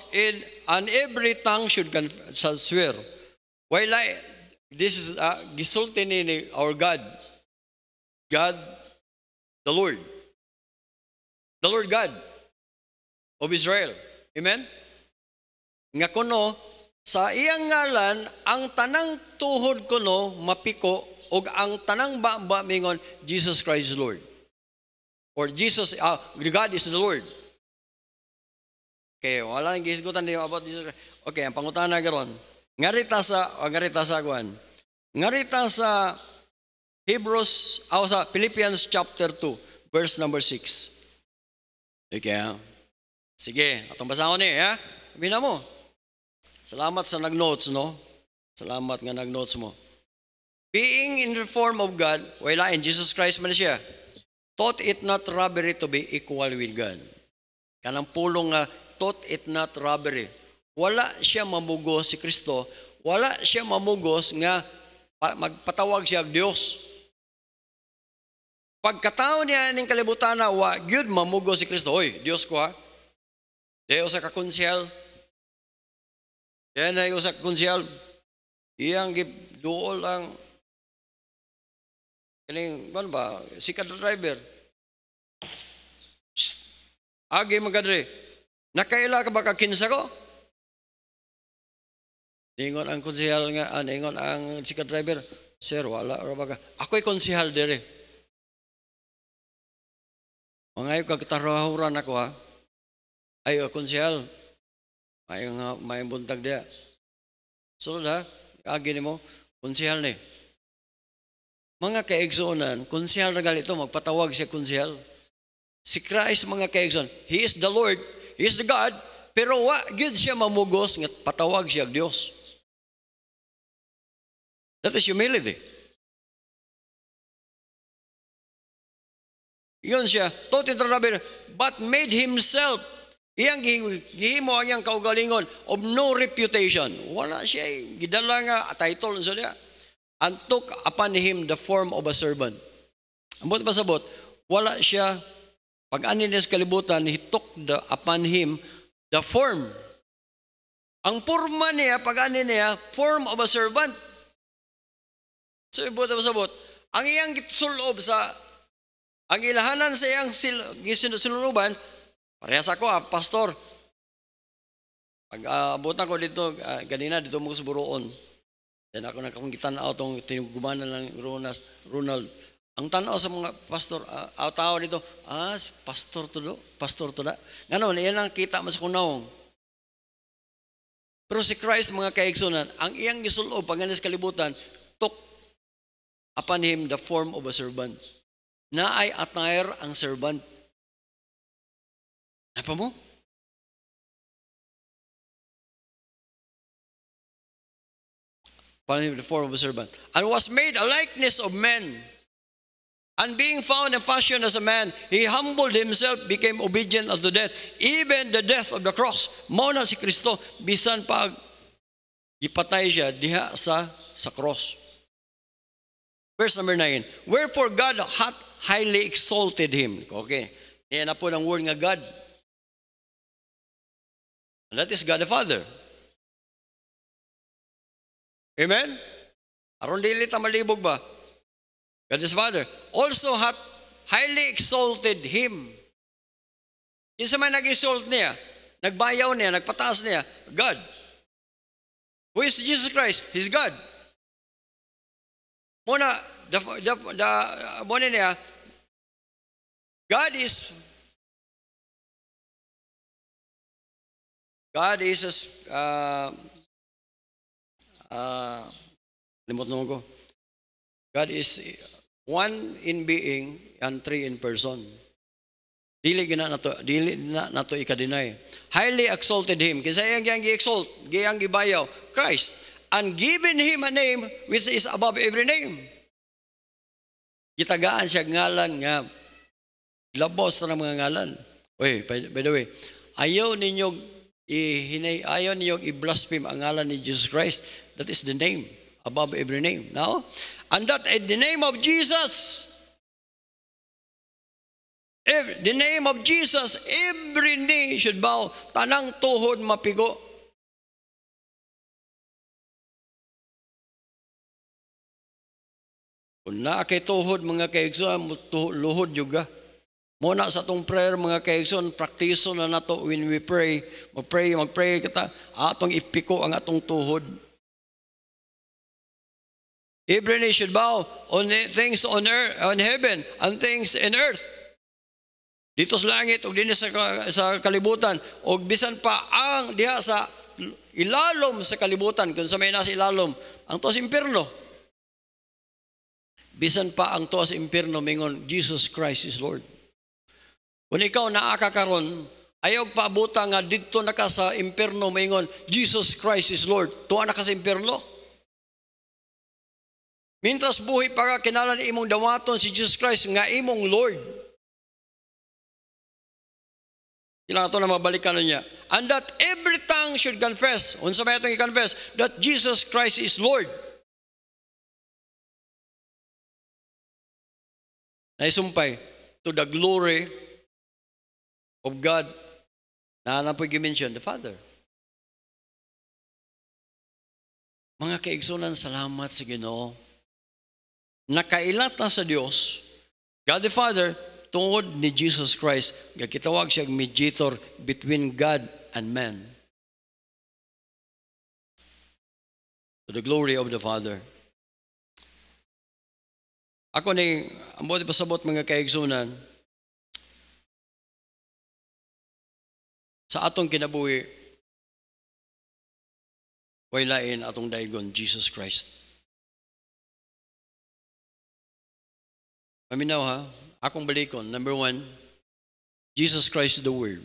and every tongue shall swear. While this is gisulti ni our God. God, the Lord God of Israel. Amen? Nga kuno, sa iyang ngalan, ang tanang tuhod kuno mapiko o ang tanang ba mingon, Jesus Christ is Lord. Or Jesus, God is the Lord. Okay, wala nang gisgutan niyo about Jesus Christ. Okay, ang pangutana garon. Ngarita sa Hebrews, sa Philippians chapter 2, verse number 6. Okay, sige, atong basahon ni, ha? Bina mo. Salamat sa nag-notes, no? Salamat nga nag-notes mo. Being in the form of God, wala in Jesus Christ man siya, thought it not robbery to be equal with God. Kanang pulong nga, thought it not robbery. Wala siya mamugos si Kristo, wala siya mamugos nga magpatawag siya Diyos. Pagkatao niya ng kalibutan na, gyud mamugos si Kristo, oy, Diyos ko ha. Deo sa kakonsyal, Yan ay usak konsyal. Iyang duol ang kaning ano ba, sikat na driver. Shh, agi magadre. Nakaila ka ba kakinsa ko? Ningon ang konsehal nga, ningon ang sikat driver, sir, wala ra ba ka? Ako'y konsehal dire. Mga kagtarahuran ako ha. Ay, konsehal. May buntag dia. So ha, agi nimo, konsehal ni. Mga kaigsuonan, konsehal na galito, magpatawag siya konsehal. Si Christ, mga kaigsuonan, He is the Lord, He is the God, pero wa gyud siya mamugos nga patawag siya Dios. That is humility. Yun siya, but made himself, iyang gihimo ang iyang kaugalingon of no reputation. Wala siya, gidala nga title sa niya. And took upon him the form of a servant. Ambot pasabot, wala siya, pag-ani niya sa kalibutan, he took upon him the form. Ang forma niya, pag-ani niya, form of a servant. So, ibot pasabot, ang iyang sulob sa ang ilahanan sa iyang sinuluban, parehas ako, pastor. Pag abutan ko dito, ganina, dito mo sa Buroon. Then ako nakakungitan na itong tinugumanan ng Ronald. Ang tanaw sa mga pastor, tao dito, pastor to da. Ngayon, iyan ang kita mo sa kunawang. Pero si Christ, mga kaigsunan, ang iyang gisulob, pag ganis kalibutan, took upon him the form of a servant. Na ay attire ang servant. Apa mo? The form of a servant. And was made a likeness of men. And being found in fashion as a man, he humbled himself, became obedient unto death, even the death of the cross. Mao na si Kristo, bisan pag ipatay siya diha sa cross. Verse number 9. Wherefore God hath highly exalted him. Okay. Yan na po ng word nga God. And that is God the Father. Amen? Aron dili ta malibog ba? God is Father. Also hath highly exalted him. Yung sa may nag-exalt niya, nagbayaw niya, nagpataas niya, God. Who is Jesus Christ? He's God. Muna, muna niya, God is limot naman ko. God is one in being and three in person. Dili na nato ika-deny. Highly exalted him. Kasi iyang gi-exalt, iyang gibayaw, Christ. And given him a name which is above every name. Gitagaan siya ngalan nga labos na ng mga ngalan. By the way, ayaw ninyo i-blaspheme ang ngalan ni Jesus Christ. That is the name above every name. Now, and that in the name of Jesus, the name of Jesus, every knee should bow, tanang tuhod mapigo. Kung na kay tuhod mga kaigsoon, luhod juga. Muna sa itong prayer mga kaigsoon, praktiso na nato when we pray. Magpray kita, atong ipiko ang atong tuhod. Every knee should bow on things on earth, on heaven, and things in earth. Dito sa langit, o din sa kalibutan, o bisan pa ang diha sa ilalom sa kalibutan, kung sa may nasa ilalom, ang to sa impyerno. Bisan pa ang to sa impyerno, mingon, Jesus Christ is Lord. Kung ikaw naakakaron, ayaw paabuta nga dito na ka sa impyerno, mingon, Jesus Christ is Lord. Tuwa na ka sa impyerno. Mintras buhi pa ka, kinalan imong dawaton si Jesus Christ nga imong Lord. Kailangan ito na mabalikan niya. And that every tongue should confess, unsa may itong i-confess, that Jesus Christ is Lord. Naisumpay, to the glory of God, na po i-mention, the Father. Mga kaigsunan, salamat sa Ginoo. Nakailat na sa Dios, God the Father, tungod ni Jesus Christ, gakitawag siya mediator between God and man. To the glory of the Father. Ako ni, ang buti pasabot mga kaigsunan, sa atong kinabuhi, way lain atong daigon, Jesus Christ. Paminaw ha, akong balikon. Number 1, Jesus Christ is the Word.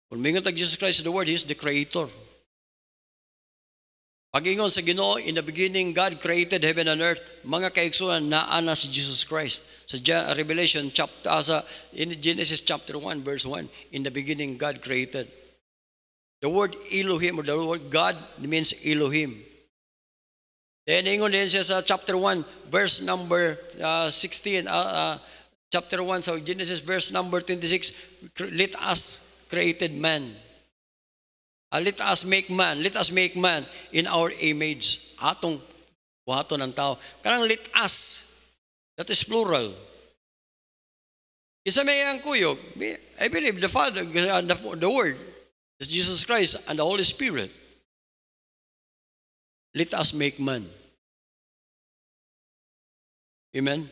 Kung mingon tag Jesus Christ is the Word, He is the Creator. Pag-ingon sa Ginoo, in the beginning, God created heaven and earth. Mga kaigsunan, naana si Jesus Christ. Sa Revelation, in Genesis chapter 1, verse 1, in the beginning, God created. The word Elohim, or the word God, means Elohim. Then, ingon din siya sa chapter 1, verse number 16, chapter 1, so Genesis verse number 26, let us created man. Let us make man in our image. Atong buhaton ng tao. Kanang let us, that is plural. Isa may ang kuyog, I believe the Father, the Word, is Jesus Christ and the Holy Spirit. Let us make man. Amen?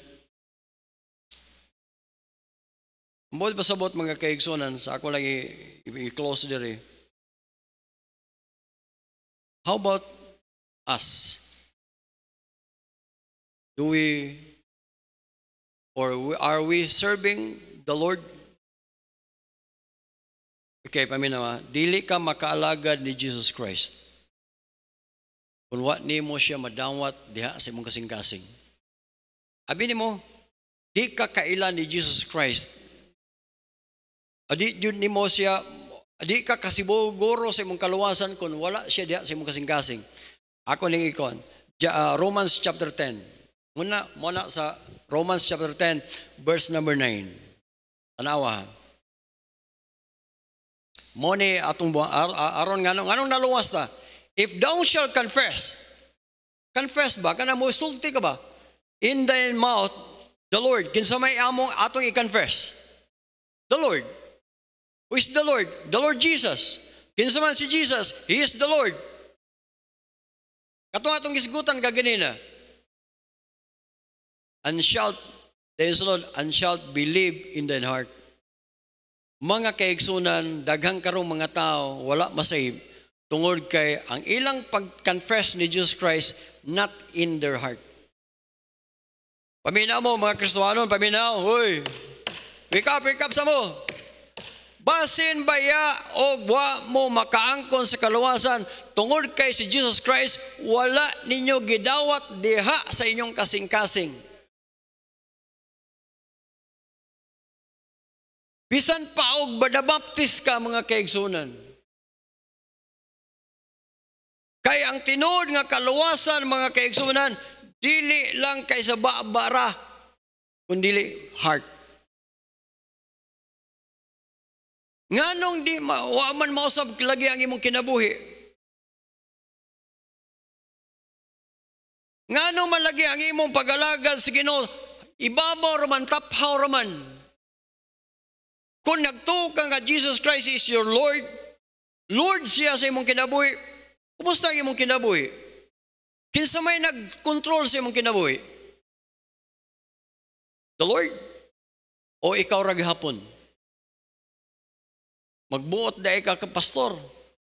Mabot pasabot mga kaigsunan, sa ako lang i-close diri. How about us? Are we serving the Lord? Okay, paminawa, dili ka makaalagad ni Jesus Christ. Kung what nimo siya madawat diha sa imong kasing-kasing. Abi nimo, di ka kailan ni Jesus Christ. Adi jud nimo siya, adi ka kasibuguro sa imong kaluwasan kung wala siya diha sa imong kasing-kasing. Ako ning ikon, Romans chapter 10. Muna sa Romans chapter 10, verse number 9. Tanawa. Mo ni atong aron nganong naluwas ta. If thou shalt confess ba kana mo sulti ka ba? In thy mouth, the Lord. Kinsa may among atong i-confess? The Lord. Who is the Lord? The Lord Jesus. Kinsa man si Jesus? He is the Lord. Katong atong isgutan kaganina. And shalt believe in thine heart. Mga kaigsunan, daghang karong mga tao, wala masave, tungod kay ang ilang pag-confess ni Jesus Christ, not in their heart. Paminaw mo, mga Kristohanon, paminaw, huy, wake up sa mo. Basin baya o wa mo makaangkon sa kaluwasan, tungod kay si Jesus Christ, wala ninyo gidawat diha sa inyong kasing-kasing. Bisan pa og badabaptis ka mga kaigsunan. Kay ang tinuod nga kaluwasan mga kaigsunan, dili lang kay sa bara, kundi heart. Nganong di wa man mausab lagi ang imong kinabuhi? Nganong malagi ang imong pag-alagad sa Ginoo? Ibabaw raman, taphaw raman. Kung nagtuo ka nga Jesus Christ is your Lord, Lord siya sa imong kinabuhi, kumusta ang imong kinabuhi? Kinsa may nag-control sa imong kinabuhi? The Lord? O ikaw ra gihapon? Magbuot dahi ka pastor,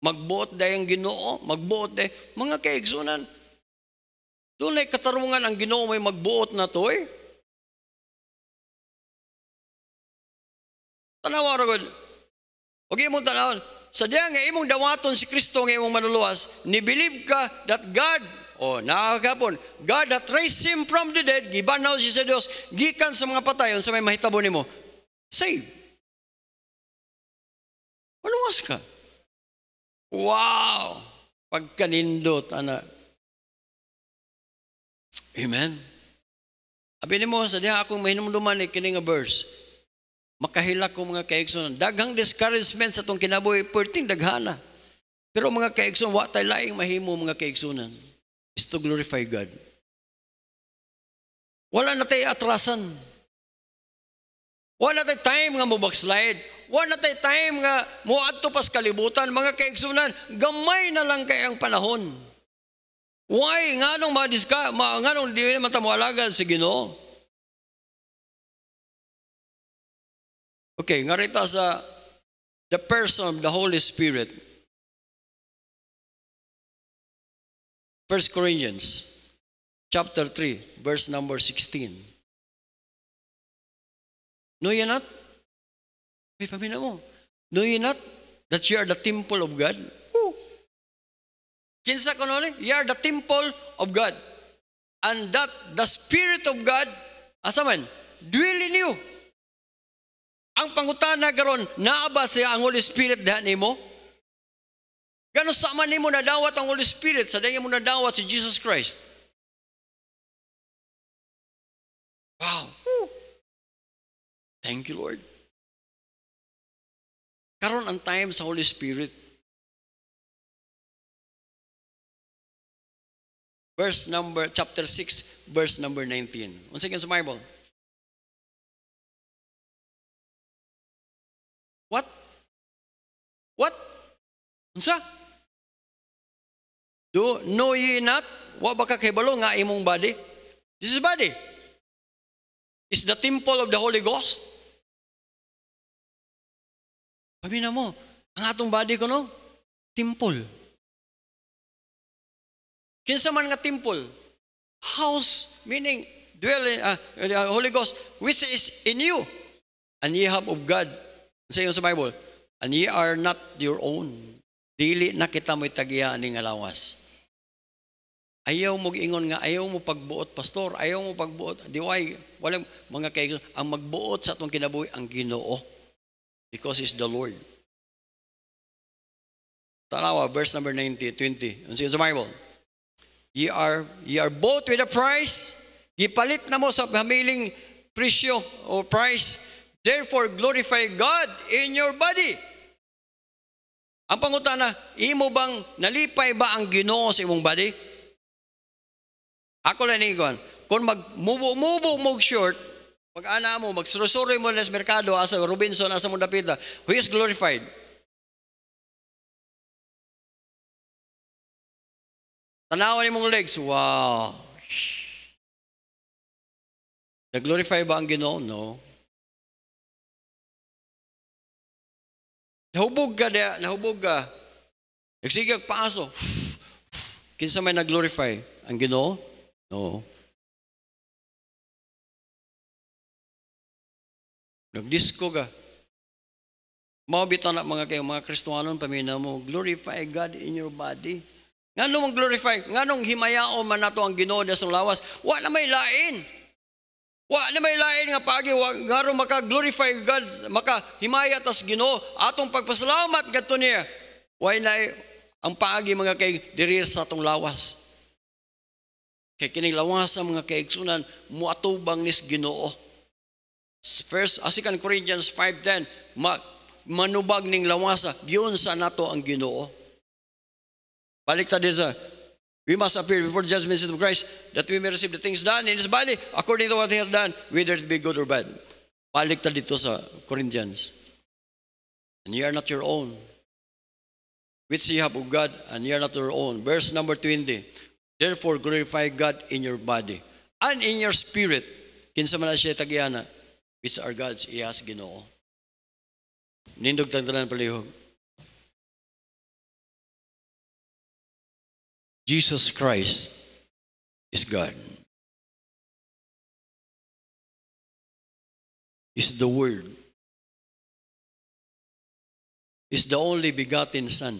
magbuot dahi ang Ginoo, magbuot dahi mga kaigsunan. Dunay katarungan ang Ginoo may magbuot na to eh. Tanawa ra gud. Og imong tanawon, sadya nga imong dawaton si Kristo nga imong manuluwas, ni believe ka that God, nakakapon, God that raised Him from the dead, gibanaw siya sa Dios, gikan sa mga patayon sa may mahitabo nimo. Save. Maluwas ka. Wow! Pagkanindot, ana. Amen? Abi nimo, sadya akong mahinumduman kini nga verse. Makahilak ko mga kaigsunan. Daghang discouragement sa itong kinabuhi, perting daghana. Pero mga kaigsunan, wa tay laing mahimo mga kaigsunan is to glorify God. Wala na tayo atrasan. Wala na tayo time nga mo backslide. Wala na tayo time nga mo adto pas kalibutan. Mga kaigsunan, gamay na lang kay ang panahon. Why? Nganong nganong di naman tamo alagad sa Ginoo? Okay, ngarita sa the person of the Holy Spirit. 1 Corinthians chapter 3, verse number 16. Know ye not? May pamina mo. Know ye not that ye are the temple of God? Woo! Kinsa ko nun? Ye are the temple of God. And that the Spirit of God, asa man, dwell in you. Ang pangutana karon, naaba siya ang Holy Spirit dahan nimo? Gano sa man nimo nadawat ang Holy Spirit, sa dayon mo nadawat si Jesus Christ. Wow. Woo. Thank you, Lord. Karon ang time sa Holy Spirit. Chapter 6, verse number 19. Once again sa Bible. What? Unsa? Know ye not? Wa ba ka kahibalo nga imong body? This is body. It's the temple of the Holy Ghost. Pamina mo, ang atong body ko no? Temple. Kinsa man nga temple? House, meaning dwelling, Holy Ghost, which is in you. And ye have of God. Sa iyo sa Bible, and ye are not your own. Dili na kita mo'y tagiya ning alawas. Ayaw mo ingon nga, ayaw mo pagbuot, pastor, ayaw mo pagbuot. Diway, walang mga kaibigan, ang magbuot sa atong kinabuhi, ang Ginoo. Because He's the Lord. Tanawa, verse number 20. Ano sa Bible? Ye are bought with a price. Gipalit na mo sa hamiling presyo o price. Therefore, glorify God in your body. Ang pangutana, imo bang nalipay ba ang Ginoo sa imong body? Ako lang ningon, kung magmubo mo short, pag-ana mo, magsurusuroy mo na sa merkado, asa Robinson, asa mong dapita, who is glorified? Tanawan ni mong legs, wow. Nag-glorify ba ang Ginoo? No. Nahubog ka. Nagsigag paaso. Kinsa may nag-glorify? Ang Ginoo? No. Nagdisko ka. Mabitaw na mga Kristohanon, pamina mo, glorify God in your body. Nganong glorify? Nganong himayaon man nato ang Ginoo sa lawas? Wa na may lain. Wa na may lain nga pagi ngaro maka-glorify God, maka-himaya tas Ginoo atong pagpasalamat kadto niya. Why na ang paagi mga kay diri sa atong lawas. Kay kining lawas sa mga kaigsunan muatubang nis Ginoo. First, 2 Corinthians 5:10, manubag ning lawasa giun sa nato ang Ginoo. Balik ta din sa we must appear before the judgment seat of Christ that we may receive the things done in His body according to what He has done, whether it be good or bad. Balik ta dito sa Corinthians. And ye are not your own, which ye have of God, and ye are not your own. Verse number 20. Therefore glorify God in your body and in your spirit. Kinsa man siya tagiana, which are God's, iyas Ginoo. Nindog tagdalan palihog. Jesus Christ is God. Is the Word. Is the only begotten Son.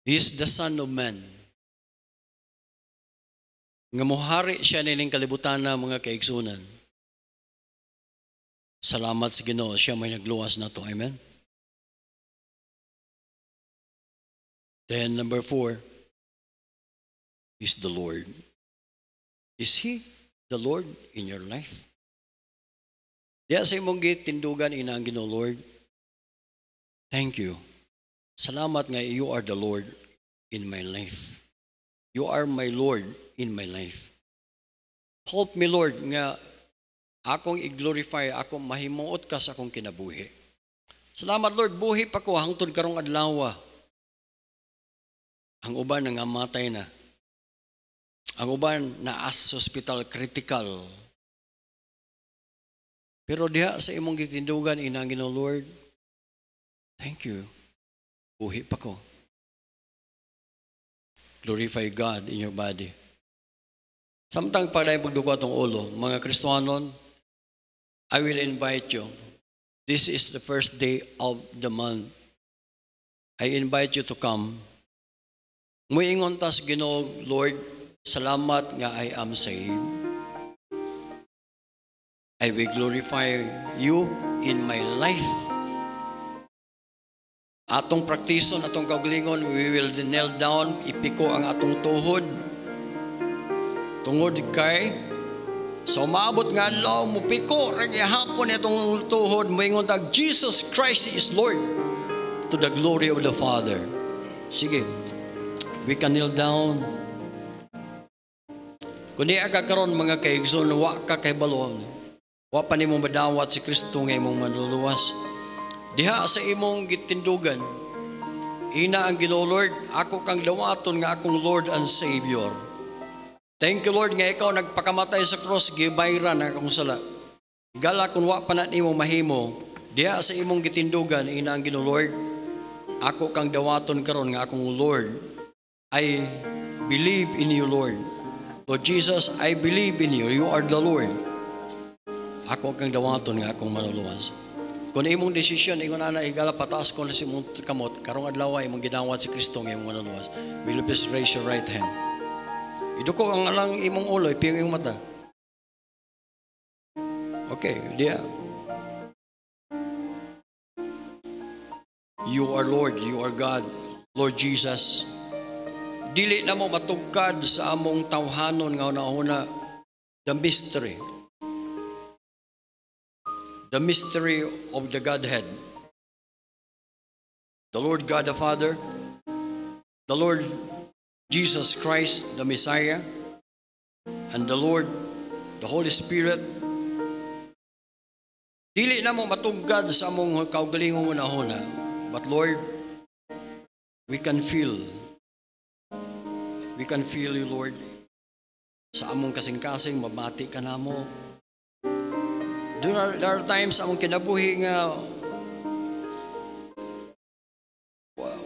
He is the Son of Man. Nga mohari siya nining kalibutan na mga kaigsunan. Salamat sa Ginoo, siya may nagluwas na to. Amen? Then number 4 is the Lord. Is He the Lord in your life? Diya sa imong gitindugan ina ang Ginoo, Lord. Thank you. Salamat nga you are the Lord in my life. You are my Lord in my life. Help me, Lord, nga akong i-glorify, akong mahimuot ka sa akong kinabuhi. Salamat, Lord, buhi pa ko hangtod karong adlaw. Ang uban nangamatay na. Ang uban naas sa hospital critical. Pero diha sa imong gitindugan, inangin o Lord, thank you. Buhi pa ko. Glorify God in your body. Samtang pala yung pagdugo atong ulo, mga Kristohanon, I will invite you. This is the first day of the month. I invite you to come. Muingon tas Ginoo, Lord, salamat nga I am saved. I will glorify you in my life. Atong praktison, atong kaugalingon, we will kneel down, ipiko ang atong tuhod. Tungod kay, so maabot nga law mo, piko, hapon itong tuhod, moingon tag, Jesus Christ is Lord, to the glory of the Father. Sige, we can kneel down. Kung di agakaroon mga kaigsoon, wa ka kay balon, wa pa ni mong madawat si Kristo nga imong manluluwas. Diha sa imong gitindugan, ina ang Ginoo Lord, ako kang dawaton nga akong Lord and Savior. Thank you Lord nga ikaw nagpakamatay sa cross, gibayran ang akong sala. Igala kung wa pa na nimo mahimo, diha sa imong gitindugan, ina ang Ginoo Lord, ako kang dawaton karon nga akong Lord. I believe in you Lord. Lord Jesus, I believe in you. You are the Lord. Ako kang dawaton nga akong manluluwas. Kung imong desisyon, ingon na igala pataas ko na si mong kamot, karong adlaw imong gidawat si Kristo nga imong manluluwas. Will you please raise your right hand? Iduko ang alang imong ulo, ipiyong imong mata. Okay, dia. You are Lord, you are God, Lord Jesus. Dili na mo matugkad sa among tawhanon nga una-una, the mystery. The mystery of the Godhead. The Lord God the Father, the Lord Jesus Christ, the Messiah, and the Lord, the Holy Spirit. Dili na mo matugkad sa among kaugalingong una-una, but Lord, we can feel you, Lord. Sa among kasing-kasing, mabati ka na mo. There are times among kinabuhi nga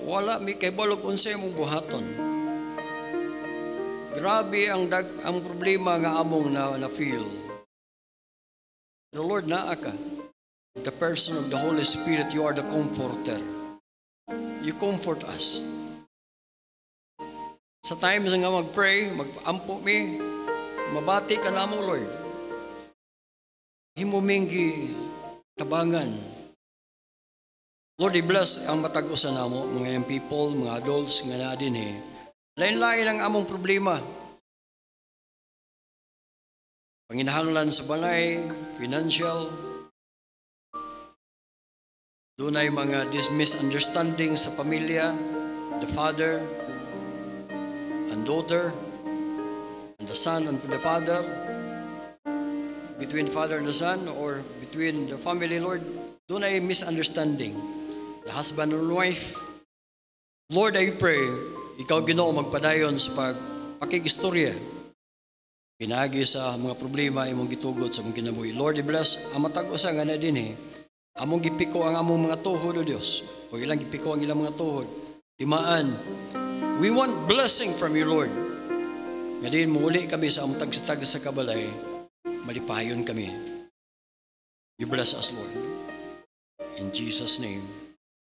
wala mi kay balog unsay mong buhaton. Grabe ang problema nga among na feel. The Lord naa ka. The person of the Holy Spirit, you are the comforter. You comfort us. Sa times nga mag-pray, mag-ampo mi, mabati ka na mo, Lord. Himumingi tabangan. Lord, i-bless ang matag-usan namo, mga young people, mga adults nga na din lain-lain ang among problema. Panginahanglan sa balay, financial, dunay mga misunderstanding sa pamilya, the father and daughter, and the son and the father, between father and the son, or between the family, Lord, dunay misunderstanding. The husband and wife. Lord, I pray, ikaw Ginoo magpadayon sa pakigistorya. Pinagi sa mga problema imong gitugot sa mong kinabuhi. Lord, i-bless ang matag-usa nga na din among gipiko ang among mga tuhod, O Dios. O ilang gipiko ang ilang mga tuhod. Timaan, we want blessing from you, Lord. Nga din, muli kami sa among tag-tag sa kabalay, malipayon kami. You bless us, Lord. In Jesus' name.